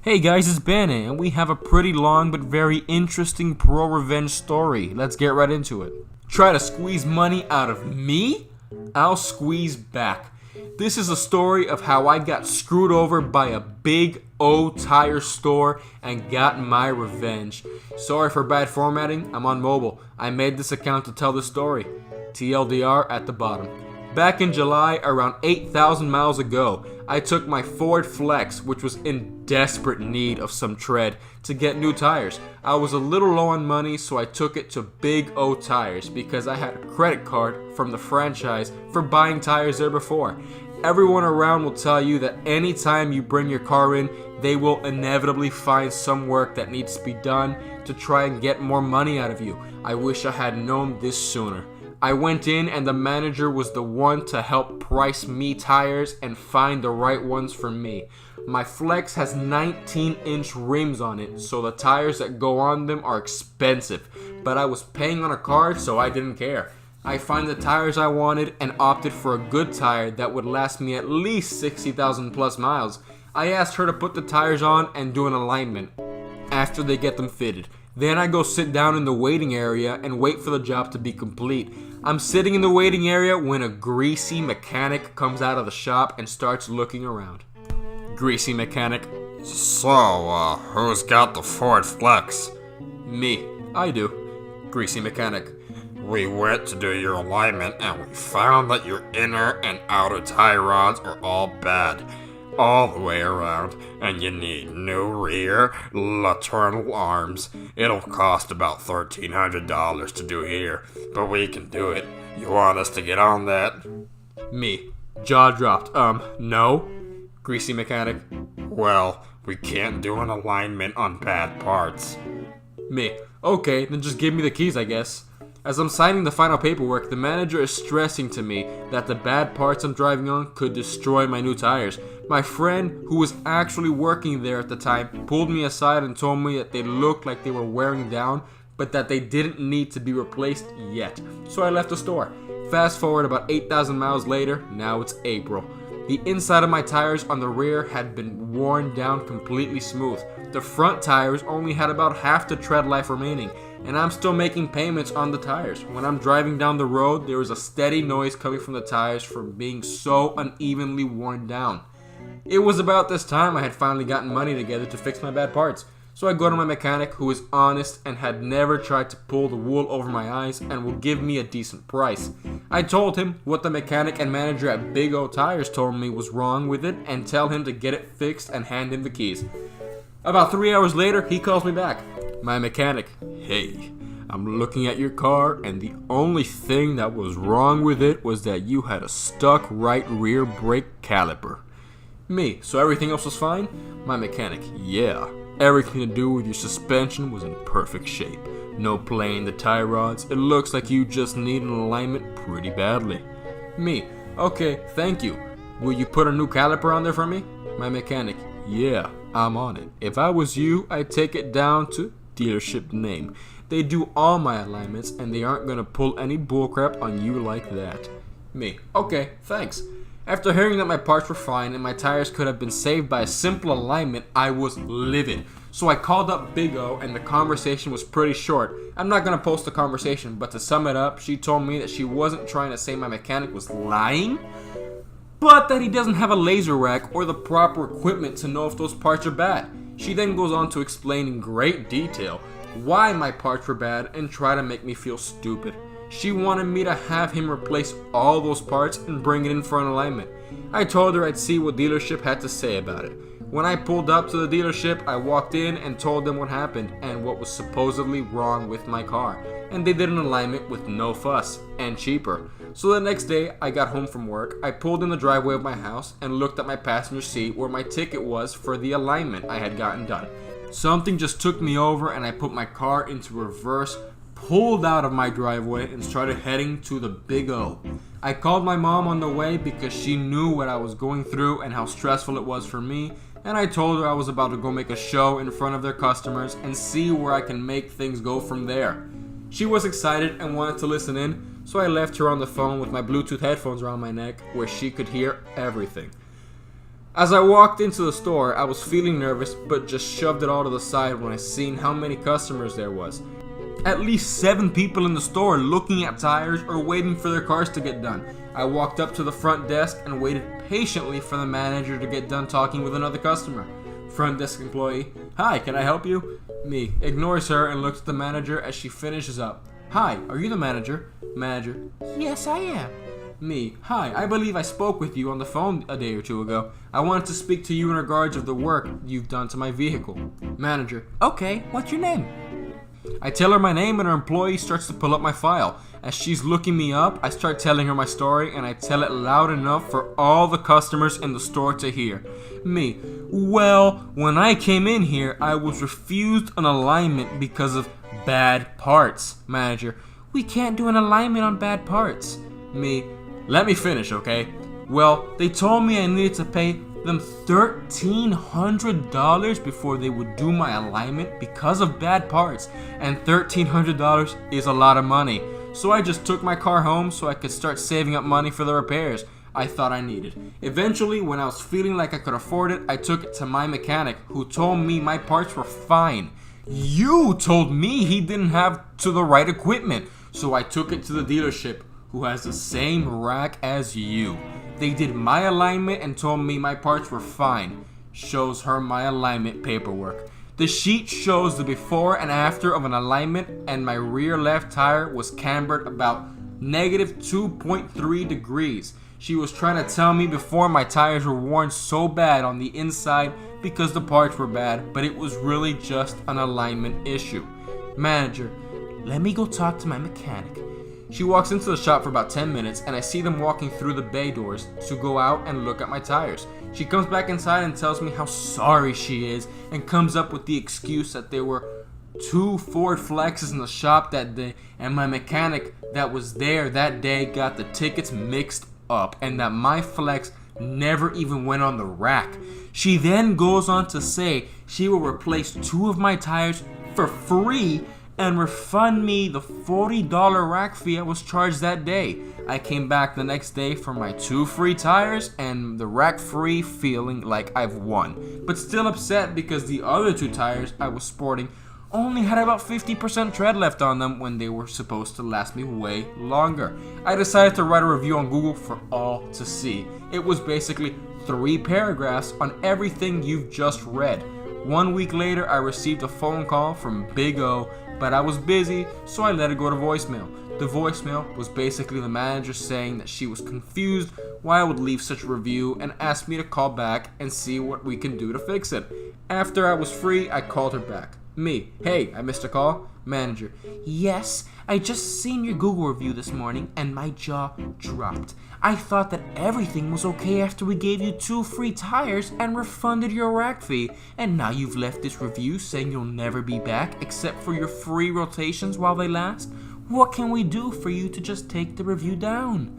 Hey guys, it's Bannon, and we have a pretty long but very interesting pro-revenge story. Let's get right into it. Try to squeeze money out of me? I'll squeeze back. This is a story of how I got screwed over by a big O tire store and got my revenge. Sorry for bad formatting, I'm on mobile. I made this account to tell the story. TLDR at the bottom. Back in July, around 8,000 miles ago, I took my Ford Flex, which was in desperate need of some tread, to get new tires. I was a little low on money, so I took it to Big O Tires because I had a credit card from the franchise for buying tires there before. Everyone around will tell you that anytime you bring your car in, they will inevitably find some work that needs to be done to try and get more money out of you. I wish I had known this sooner. I went in and the manager was the one to help price me tires and find the right ones for me. My Flex has 19-inch rims on it, so the tires that go on them are expensive, but I was paying on a card, so I didn't care. I found the tires I wanted and opted for a good tire that would last me at least 60,000 plus miles. I asked her to put the tires on and do an alignment after they get them fitted. Then I go sit down in the waiting area and wait for the job to be complete. I'm sitting in the waiting area when a greasy mechanic comes out of the shop and starts looking around. Greasy mechanic: So, who's got the Ford Flex? Me. I do. Greasy mechanic: We went to do your alignment and we found that your inner and outer tie rods are all bad, all the way around, and you need new rear lateral arms. It'll cost about $1,300 to do here, but we can do it. You want us to get on that? Me. Jaw dropped. No. Greasy mechanic: Well, we can't do an alignment on bad parts. Me. Okay, then just give me the keys, I guess. As I'm signing the final paperwork, the manager is stressing to me that the bad parts I'm driving on could destroy my new tires. My friend, who was actually working there at the time, pulled me aside and told me that they looked like they were wearing down, but that they didn't need to be replaced yet. So I left the store. Fast forward about 8,000 miles later, now it's April. The inside of my tires on the rear had been worn down completely smooth. The front tires only had about half the tread life remaining, and I'm still making payments on the tires. When I'm driving down the road, there was a steady noise coming from the tires from being so unevenly worn down. It was about this time I had finally gotten money together to fix my bad parts. So I go to my mechanic, who is honest and had never tried to pull the wool over my eyes and will give me a decent price. I told him what the mechanic and manager at Big O Tires told me was wrong with it and tell him to get it fixed and hand him the keys. About 3 hours later, he calls me back. My mechanic: Hey, I'm looking at your car and the only thing that was wrong with it was that you had a stuck right rear brake caliper. Me: So everything else was fine? My mechanic: Yeah. Everything to do with your suspension was in perfect shape. No playing the tie rods. It looks like you just need an alignment pretty badly. Me: Okay, thank you. Will you put a new caliper on there for me? My mechanic: Yeah, I'm on it. If I was you, I'd take it down to dealership name. They do all my alignments and they aren't gonna pull any bullcrap on you like that. Me: Okay, thanks. After hearing that my parts were fine and my tires could have been saved by a simple alignment, I was livid. So I called up Big O and the conversation was pretty short. I'm not going to post the conversation, but to sum it up, she told me that she wasn't trying to say my mechanic was lying, but that he doesn't have a laser rack or the proper equipment to know if those parts are bad. She then goes on to explain in great detail why my parts were bad and try to make me feel stupid. She wanted me to have him replace all those parts and bring it in for an alignment. I told her I'd see what dealership had to say about it. When I pulled up to the dealership, I walked in and told them what happened and what was supposedly wrong with my car. And they did an alignment with no fuss and cheaper. So the next day, I got home from work, I pulled in the driveway of my house and looked at my passenger seat where my ticket was for the alignment I had gotten done. Something just took me over and I put my car into reverse, pulled out of my driveway and started heading to the Big O. I called my mom on the way because she knew what I was going through and how stressful it was for me, and I told her I was about to go make a show in front of their customers and see where I can make things go from there. She was excited and wanted to listen in, so I left her on the phone with my Bluetooth headphones around my neck where she could hear everything. As I walked into the store, I was feeling nervous, but just shoved it all to the side when I seen how many customers there was. At least 7 people in the store looking at tires or waiting for their cars to get done. I walked up to the front desk and waited patiently for the manager to get done talking with another customer. Front desk employee: "Hi, can I help you?" Me ignores her and looks at the manager as she finishes up. "Hi, are you the manager?" Manager: "Yes, I am." Me: "Hi, I believe I spoke with you on the phone a day or two ago. I wanted to speak to you in regards of the work you've done to my vehicle." Manager: "Okay, what's your name?" I tell her my name and her employee starts to pull up my file. As she's looking me up, I start telling her my story and I tell it loud enough for all the customers in the store to hear. Me: "Well, when I came in here, I was refused an alignment because of bad parts." Manager: "We can't do an alignment on bad parts." Me: "Let me finish, okay? Well, they told me I needed to pay them $1,300 before they would do my alignment because of bad parts, and $1,300 is a lot of money. So I just took my car home so I could start saving up money for the repairs I thought I needed. Eventually, when I was feeling like I could afford it, I took it to my mechanic, who told me my parts were fine. You told me he didn't have to the right equipment, so I took it to the dealership, who has the same rack as you. They did my alignment and told me my parts were fine." Shows her my alignment paperwork. The sheet shows the before and after of an alignment, and my rear left tire was cambered about -2.3 degrees. She was trying to tell me before my tires were worn so bad on the inside because the parts were bad, but it was really just an alignment issue. Manager: "Let me go talk to my mechanic." She walks into the shop for about 10 minutes and I see them walking through the bay doors to go out and look at my tires. She comes back inside and tells me how sorry she is and comes up with the excuse that there were 2 Ford Flexes in the shop that day and my mechanic that was there that day got the tickets mixed up and that my Flex never even went on the rack. She then goes on to say she will replace 2 of my tires for free and refund me the $40 rack fee I was charged that day. I came back the next day for my 2 free tires and the rack free, feeling like I've won, but still upset because the other 2 tires I was sporting only had about 50% tread left on them when they were supposed to last me way longer. I decided to write a review on Google for all to see. It was basically 3 paragraphs on everything you've just read. 1 week later, I received a phone call from Big O, but I was busy, so I let it go to voicemail. The voicemail was basically the manager saying that she was confused why I would leave such a review and asked me to call back and see what we can do to fix it. After I was free, I called her back. Me: "Hey, I missed a call." Manager: "Yes, I just seen your Google review this morning and my jaw dropped. I thought that everything was okay after we gave you 2 free tires and refunded your rack fee, and now you've left this review saying you'll never be back except for your free rotations while they last. What can we do for you to just take the review down?"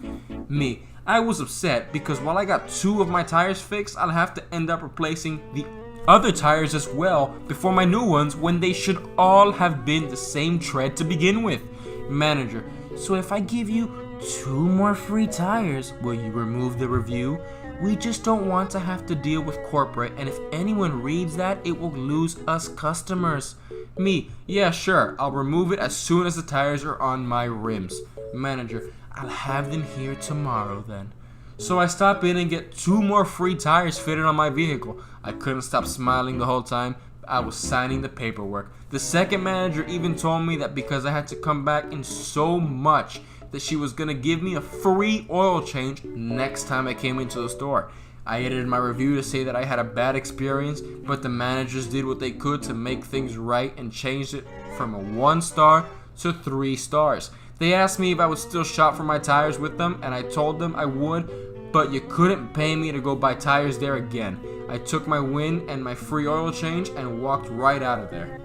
Me: "I was upset because while I got 2 of my tires fixed, I'll have to end up replacing the other tires as well before my new ones when they should all have been the same tread to begin with." Manager: "So if I give you 2 more free tires, will you remove the review? We just don't want to have to deal with corporate, and if anyone reads that, it will lose us customers." Me: "Yeah, sure, I'll remove it as soon as the tires are on my rims." Manager: "I'll have them here tomorrow then." So I stop in and get 2 more free tires fitted on my vehicle. I couldn't stop smiling the whole time I was signing the paperwork. The second manager even told me that because I had to come back in so much that she was gonna give me a free oil change next time I came into the store. I edited my review to say that I had a bad experience, but the managers did what they could to make things right and changed it from a 1 star to 3 stars. They asked me if I would still shop for my tires with them, and I told them I would, but you couldn't pay me to go buy tires there again. I took my win and my free oil change and walked right out of there.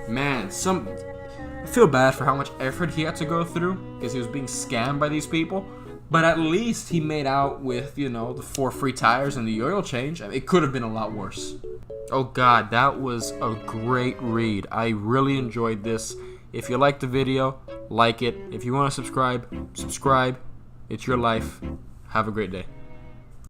Man, I feel bad for how much effort he had to go through because he was being scammed by these people. But at least he made out with, the 4 free tires and the oil change. I mean, it could have been a lot worse. Oh God, that was a great read. I really enjoyed this. If you liked the video, like it. If you want to subscribe. It's your life. Have a great day.